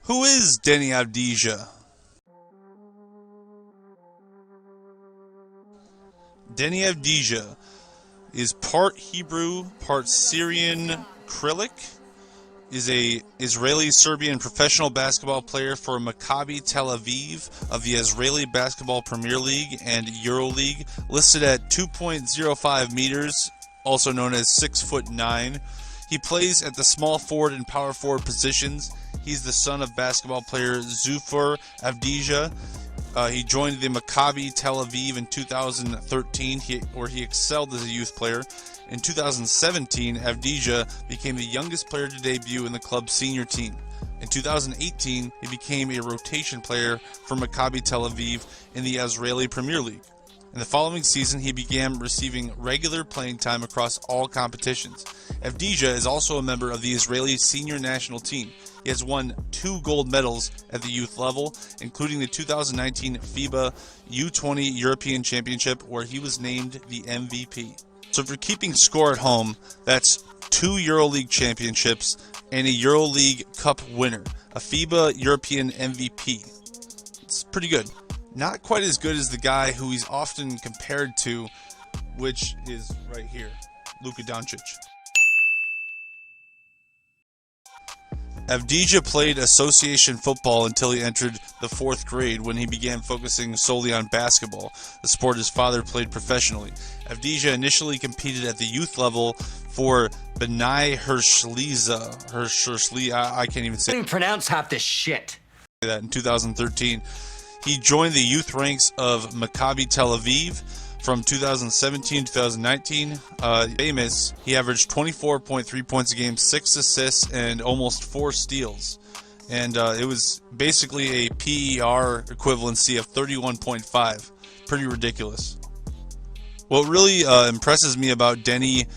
Who is Deni Avdija? Deni Avdija is part Hebrew, part Syrian Cyrillic, is a Israeli-Serbian professional basketball player for Maccabi Tel Aviv of the Israeli Basketball Premier League and EuroLeague, listed at 2.05 meters, also known as 6'9". He plays at the small forward and power forward positions. He's the son of basketball player Zufar Avdija. He joined the Maccabi Tel Aviv in 2013, where he excelled as a youth player. In 2017, Avdija became the youngest player to debut in the club's senior team. In 2018, he became a rotation player for Maccabi Tel Aviv in the Israeli Premier League. In the following season, he began receiving regular playing time across all competitions. Avdija is also a member of the Israeli senior national team. He has won 2 gold medals at the youth level, including the 2019 FIBA U20 European Championship, where he was named the MVP. So if you're keeping score at home, that's 2 EuroLeague championships and a EuroLeague Cup winner, a FIBA European MVP. It's pretty good. Not quite as good as the guy who he's often compared to, which is right here, Luka Doncic. Avdija played association football until he entered the 4th grade, when he began focusing solely on basketball, the sport his father played professionally. Avdija initially competed at the youth level for B'nai Hersliya. I can't even say. I can't even pronounce half this shit. That in 2013. He joined the youth ranks of Maccabi Tel Aviv from 2017 to 2019. Famous, he averaged 24.3 points a game, 6 assists, and almost 4 steals. And it was basically a PER equivalency of 31.5. Pretty ridiculous. What really impresses me about Deni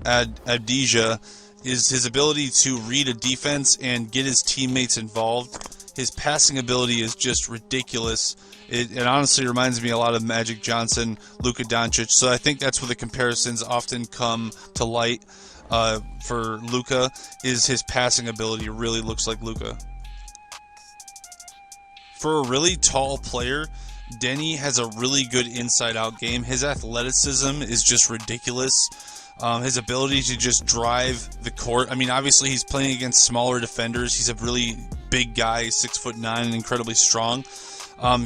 Avdija is his ability to read a defense and get his teammates involved. His passing ability is just ridiculous. It honestly reminds me a lot of Magic Johnson, Luka Doncic. So I think that's where the comparisons often come to light for Luka, is his passing ability really looks like Luka. For a really tall player, Deni has a really good inside-out game. His athleticism is just ridiculous. His ability to just drive the court. I mean, obviously he's playing against smaller defenders. He's a really big guy, 6'9", and incredibly strong.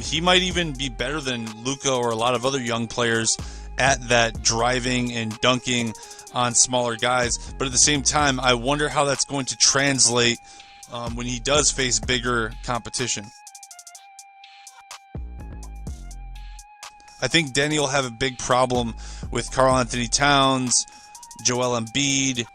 He might even be better than Luka or a lot of other young players at that driving and dunking on smaller guys. But at the same time, I wonder how that's going to translate when he does face bigger competition. I think Deni will have a big problem with Karl Anthony Towns, Joel Embiid,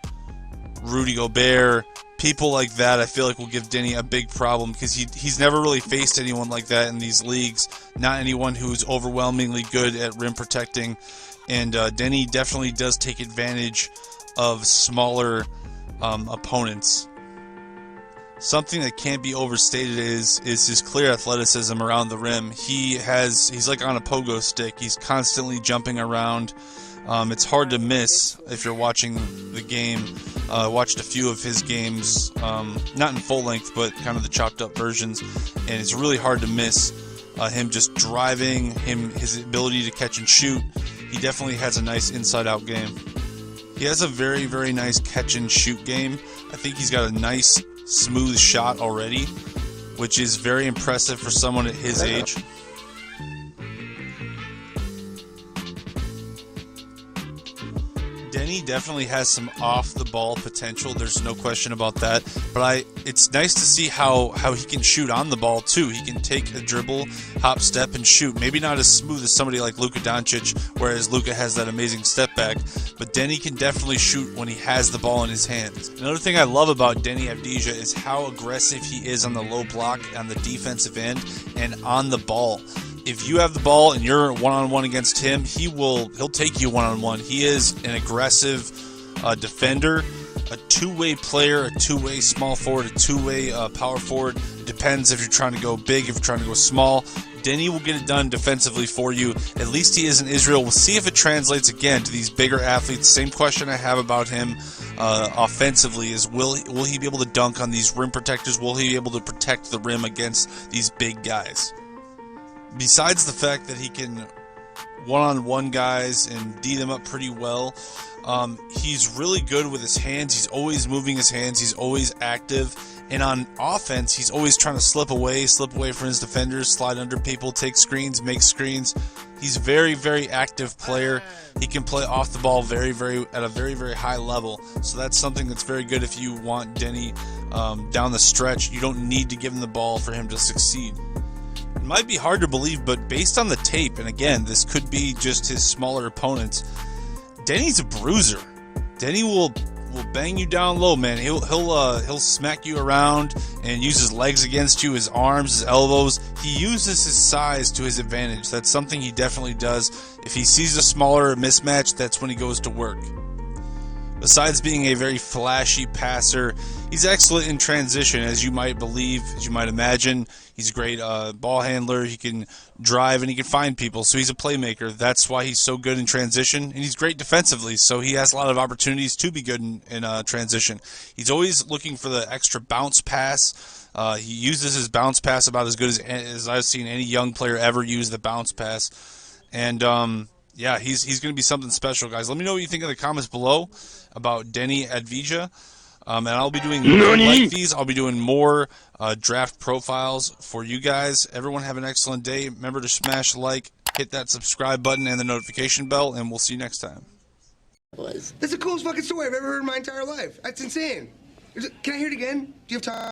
Rudy Gobert, people like that. I feel like will give Deni a big problem because he's never really faced anyone like that in these leagues. Not anyone who's overwhelmingly good at rim protecting. And Deni definitely does take advantage of smaller opponents. Something that can't be overstated is his clear athleticism around the rim. He's like on a pogo stick. He's constantly jumping around. It's hard to miss if you're watching the game. I watched a few of his games, not in full length, but kind of the chopped up versions, and it's really hard to miss him just driving, his ability to catch and shoot. He definitely has a nice inside-out game. He has a very, very nice catch and shoot game. I think he's got a nice smooth shot already, which is very impressive for someone at his age. Deni definitely has some off-the-ball potential. There's no question about that. But it's nice to see how he can shoot on the ball, too. He can take a dribble, hop, step, and shoot. Maybe not as smooth as somebody like Luka Doncic, whereas Luka has that amazing step back. But Deni can definitely shoot when he has the ball in his hands. Another thing I love about Deni Avdija is how aggressive he is on the low block, on the defensive end, and on the ball. If you have the ball and you're one-on-one against him, he'll take you one-on-one. He is an aggressive defender, a two-way player, a two-way small forward, a two-way power forward. It depends if you're trying to go big, if you're trying to go small. Deni will get it done defensively for you. At least he is in Israel. We'll see if it translates again to these bigger athletes. Same question I have about him offensively is will he be able to dunk on these rim protectors? Will he be able to protect the rim against these big guys? Besides the fact that he can one-on-one guys and D them up pretty well, he's really good with his hands. He's always moving his hands. He's always active. And on offense, he's always trying to slip away from his defenders, slide under people, take screens, make screens. He's a very, very active player. He can play off the ball at a very, very high level. So that's something that's very good if you want Deni down the stretch. You don't need to give him the ball for him to succeed. It might be hard to believe, but based on the tape, and again, this could be just his smaller opponents, Deni's a bruiser. Deni will bang you down low, man. He'll smack you around and use his legs against you, his arms, his elbows. He uses his size to his advantage. That's something he definitely does. If he sees a smaller mismatch, that's when he goes to work. Besides being a very flashy passer, he's excellent in transition, as you might believe, as you might imagine. He's a great ball handler. He can drive and he can find people, so he's a playmaker. That's why he's so good in transition, and he's great defensively, so he has a lot of opportunities to be good in transition. He's always looking for the extra bounce pass. He uses his bounce pass about as good as I've seen any young player ever use the bounce pass. And yeah, he's going to be something special, guys. Let me know what you think in the comments below about Deni Avdija. And I'll be doing more like these. I'll be doing more draft profiles for you guys. Everyone have an excellent day. Remember to smash like, hit that subscribe button and the notification bell, and we'll see you next time. That's the coolest fucking story I've ever heard in my entire life. That's insane. Can I hear it again? Do you have time?